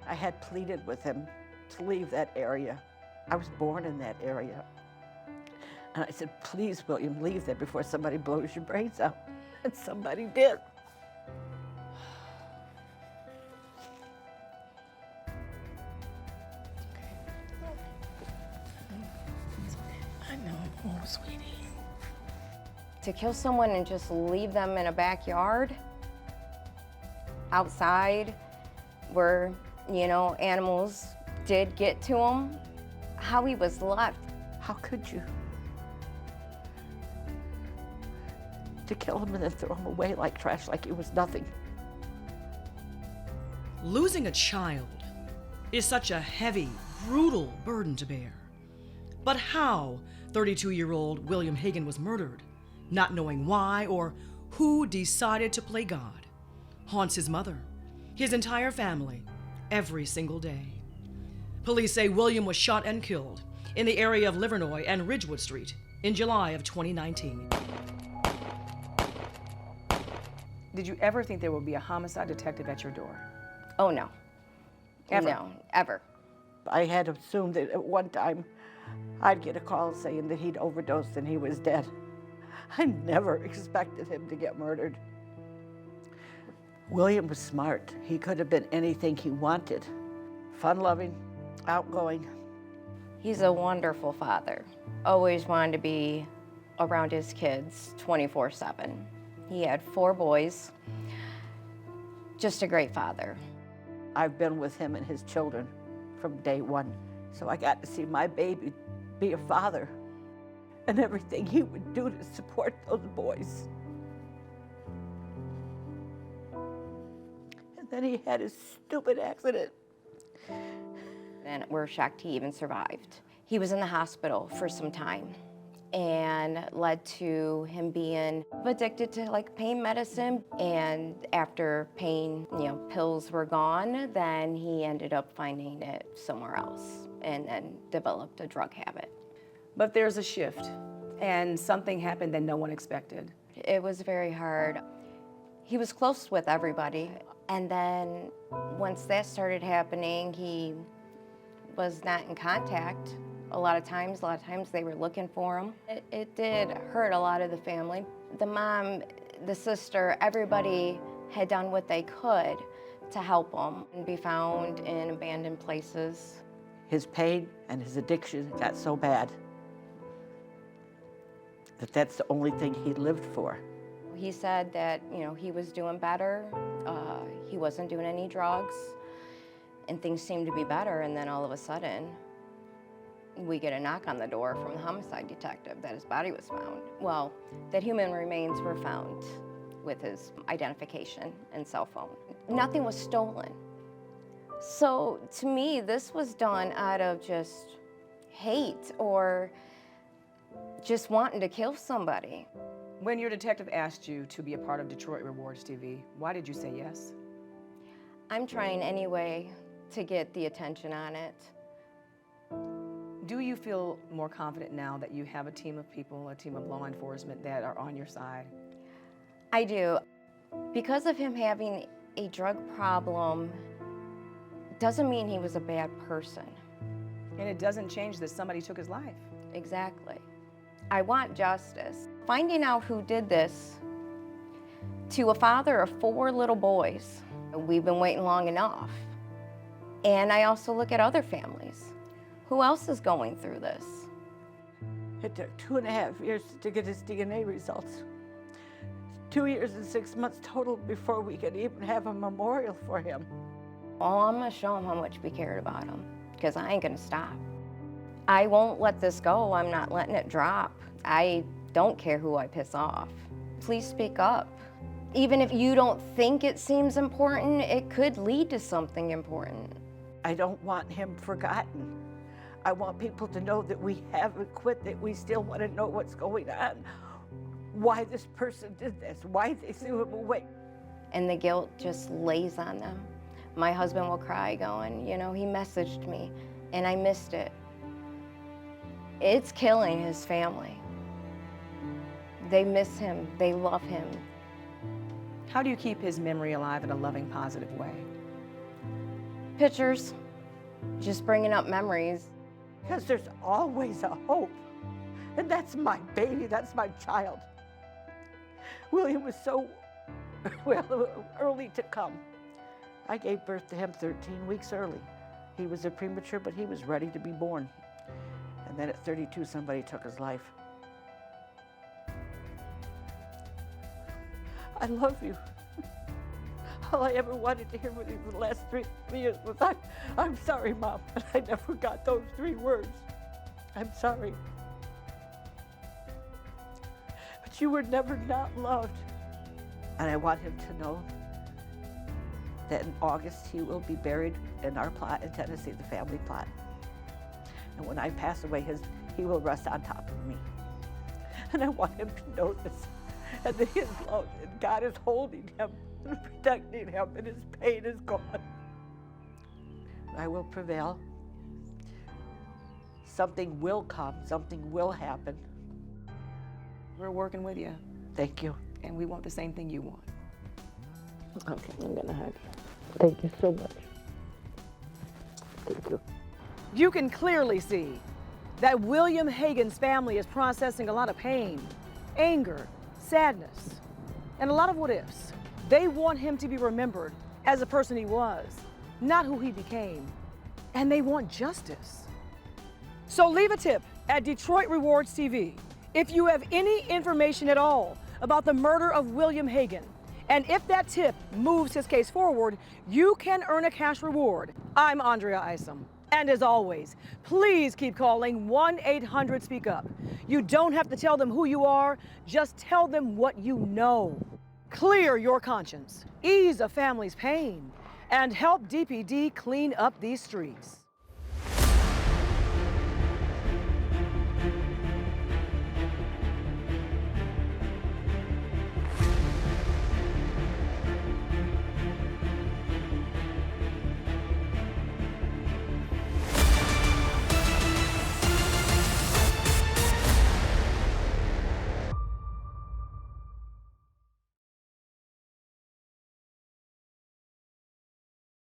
I had pleaded with him to leave that area. I was born in that area. And I said, please, William, leave there before somebody blows your brains out. And somebody did. I know, oh, sweetie. To kill someone and just leave them in a backyard, outside, where, you know, animals did get to him, how he was left. How could you? To kill him and then throw him away like trash, like it was nothing. Losing a child is such a heavy, brutal burden to bear. But how 32-year-old William Hagen was murdered, not knowing why or who decided to play God, haunts his mother, his entire family, every single day. Police say William was shot and killed in the area of Livernois and Ridgewood Street in July of 2019. Did you ever think there would be a homicide detective at your door? Oh, no. Ever? No, ever. I had assumed that at one time I'd get a call saying that he'd overdosed and he was dead. I never expected him to get murdered. William was smart. He could have been anything he wanted. Fun-loving, outgoing. He's a wonderful father. Always wanted to be around his kids 24/7. He had 4 boys. Just a great father. I've been with him and his children from day one. So I got to see my baby be a father and everything he would do to support those boys. And then he had his stupid accident. And we're shocked he even survived. He was in the hospital for some time and led to him being addicted to like pain medicine. And after pain, pills were gone, then he ended up finding it somewhere else and then developed a drug habit. But there's a shift, and something happened that no one expected. It was very hard. He was close with everybody. And then once that started happening, he was not in contact. A lot of times they were looking for him. It did hurt a lot of the family. The mom, the sister, everybody had done what they could to help him and be found in abandoned places. His pain and his addiction got so bad that that's the only thing he lived for. He said that, he was doing better. He wasn't doing any drugs, and things seemed to be better. And then all of a sudden, we get a knock on the door from the homicide detective that his body was found. Well, that human remains were found with his identification and cell phone. Nothing was stolen. So to me, this was done out of just hate or just wanting to kill somebody. When your detective asked you to be a part of Detroit Rewards TV, why did you say yes? I'm trying anyway to get the attention on it. Do you feel more confident now that you have a team of people, a team of law enforcement that are on your side? I do. Because of him having a drug problem, doesn't mean he was a bad person. And it doesn't change that somebody took his life. Exactly. I want justice. Finding out who did this to a father of 4 little boys, we've been waiting long enough. And I also look at other families. Who else is going through this? It took 2.5 years to get his DNA results. 2 years and 6 months total before we could even have a memorial for him. Oh, I'm gonna show him how much we cared about him, because I ain't gonna stop. I won't let this go. I'm not letting it drop. I don't care who I piss off. Please speak up. Even if you don't think it seems important, it could lead to something important. I don't want him forgotten. I want people to know that we haven't quit, that we still want to know what's going on, why this person did this, why they threw him away. And the guilt just lays on them. My husband will cry going, he messaged me and I missed it. It's killing his family. They miss him, they love him. How do you keep his memory alive in a loving, positive way? Pictures, just bringing up memories. Because there's always a hope. And that's my baby, that's my child. William was so, well, early to come. I gave birth to him 13 weeks early. He was a premature, but he was ready to be born. And then at 32, somebody took his life. I love you. All I ever wanted to hear with you for the last 3 years was, I'm sorry, Mom, but I never got those 3 words. I'm sorry. But you were never not loved. And I want him to know that in August he will be buried in our plot in Tennessee, the family plot. And when I pass away, he will rest on top of me. And I want him to know this, and that his love, and God is holding him and protecting him, and his pain is gone. I will prevail. Something will come, something will happen. We're working with you, Thank you. and we want the same thing you want. Okay, I'm gonna hug you. Thank you so much. Thank you. You can clearly see that William Hagen's family is processing a lot of pain, anger, sadness, and a lot of what ifs. They want him to be remembered as the person he was, not who he became. And they want justice. So leave a tip at Detroit Rewards TV if you have any information at all about the murder of William Hagen. And if that tip moves his case forward, you can earn a cash reward. I'm Andrea Isom. And as always, please keep calling 1-800-SPEAK-UP. You don't have to tell them who you are, just tell them what you know. Clear your conscience, ease a family's pain, and help DPD clean up these streets.